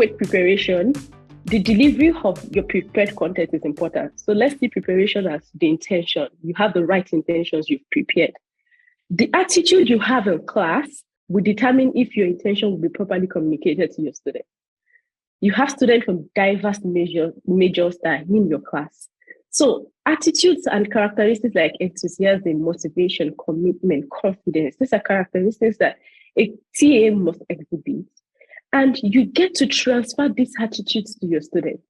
equate preparation, the delivery of your prepared content is important. So let's see preparation as the intention. You have the right intentions you've prepared. The attitude you have in class will determine if your intention will be properly communicated to your students. You have students from diverse majors that are in your class. So attitudes and characteristics like enthusiasm, motivation, commitment, confidence, these are characteristics that a TA must exhibit. And you get to transfer these attitudes to your students.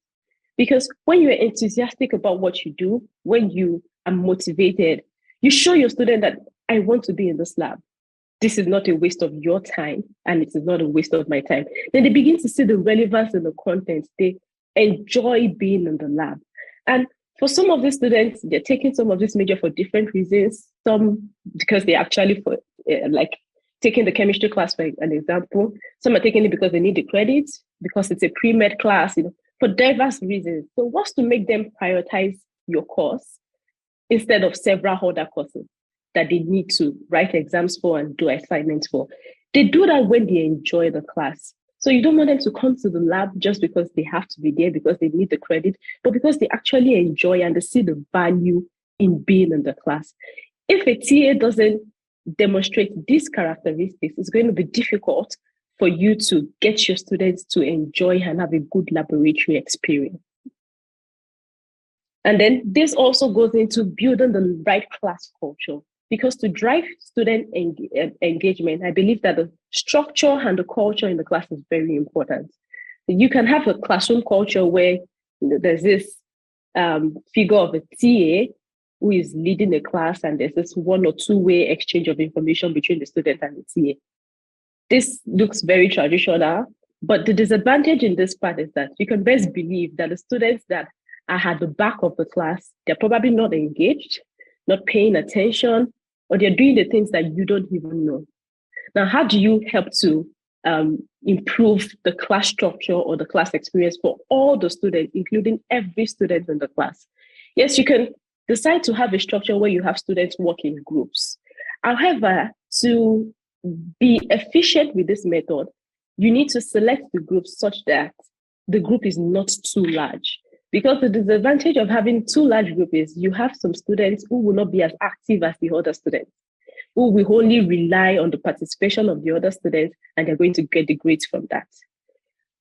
Because when you're enthusiastic about what you do, when you are motivated, you show your student that I want to be in this lab. This is not a waste of your time, and it is not a waste of my time. Then they begin to see the relevance in the content. They enjoy being in the lab. And for some of the students, they're taking some of this major for different reasons. Some because they actually like taking the chemistry class, for an example. Some are taking it because they need the credits, because it's a pre-med class, for diverse reasons. So what's to make them prioritize your course instead of several other courses that they need to write exams for and do assignments for? They do that when they enjoy the class. So you don't want them to come to the lab just because they have to be there, because they need the credit, but because they actually enjoy and they see the value in being in the class. If a TA doesn't demonstrate these characteristics, it's going to be difficult for you to get your students to enjoy and have a good laboratory experience. And then this also goes into building the right class culture, because to drive student engagement, I believe that the structure and the culture in the class is very important. You can have a classroom culture where there's this figure of a TA who is leading the class, and there's this one or two-way exchange of information between the student and the TA. This looks very traditional, but the disadvantage in this part is that you can best believe that the students that are at the back of the class, they're probably not engaged, not paying attention, or they're doing the things that you don't even know. Now, how do you help to improve the class structure or the class experience for all the students, including every student in the class? Yes, you can decide to have a structure where you have students work in groups. However, to be efficient with this method, you need to select the group such that the group is not too large. Because the disadvantage of having too large group is you have some students who will not be as active as the other students, who will only rely on the participation of the other students, and they're going to get the grades from that.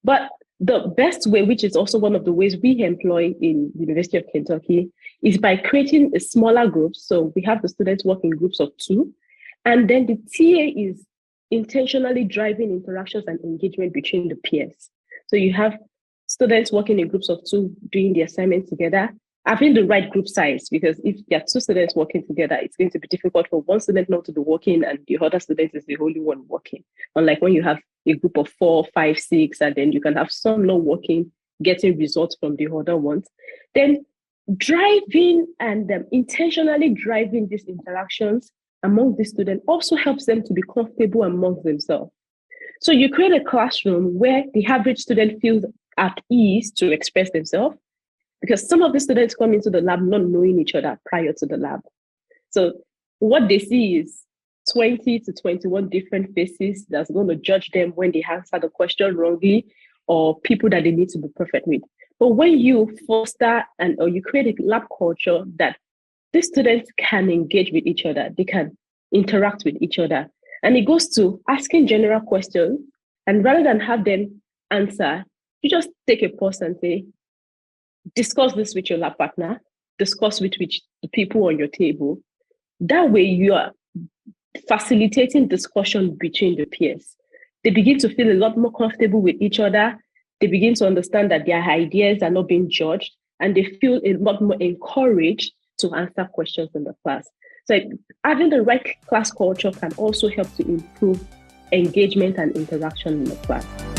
But the best way, which is also one of the ways we employ in University of Kentucky, is by creating a smaller group. So we have the students work in groups of 2, and then the TA is intentionally driving interactions and engagement between the peers. So you have students working in groups of 2 doing the assignment together, having the right group size, because if there are 2 students working together, it's going to be difficult for one student not to be working and the other student is the only one working. Unlike when you have a group of 4, 5, 6, and then you can have some not working, getting results from the other ones. Then driving and intentionally driving these interactions among the students also helps them to be comfortable amongst themselves. So you create a classroom where the average student feels at ease to express themselves, because some of the students come into the lab not knowing each other prior to the lab. So what they see is 20 to 21 different faces that's going to judge them when they answer the question wrongly, or people that they need to be perfect with. But when you foster or you create a lab culture that the students can engage with each other, they can interact with each other, and it goes to asking general questions, and rather than have them answer, you just take a pause and say, discuss this with your lab partner, discuss with the people on your table. That way you are facilitating discussion between the peers. They begin to feel a lot more comfortable with each other. They begin to understand that their ideas are not being judged, and they feel a lot more encouraged to answer questions in the class. So having the right class culture can also help to improve engagement and interaction in the class.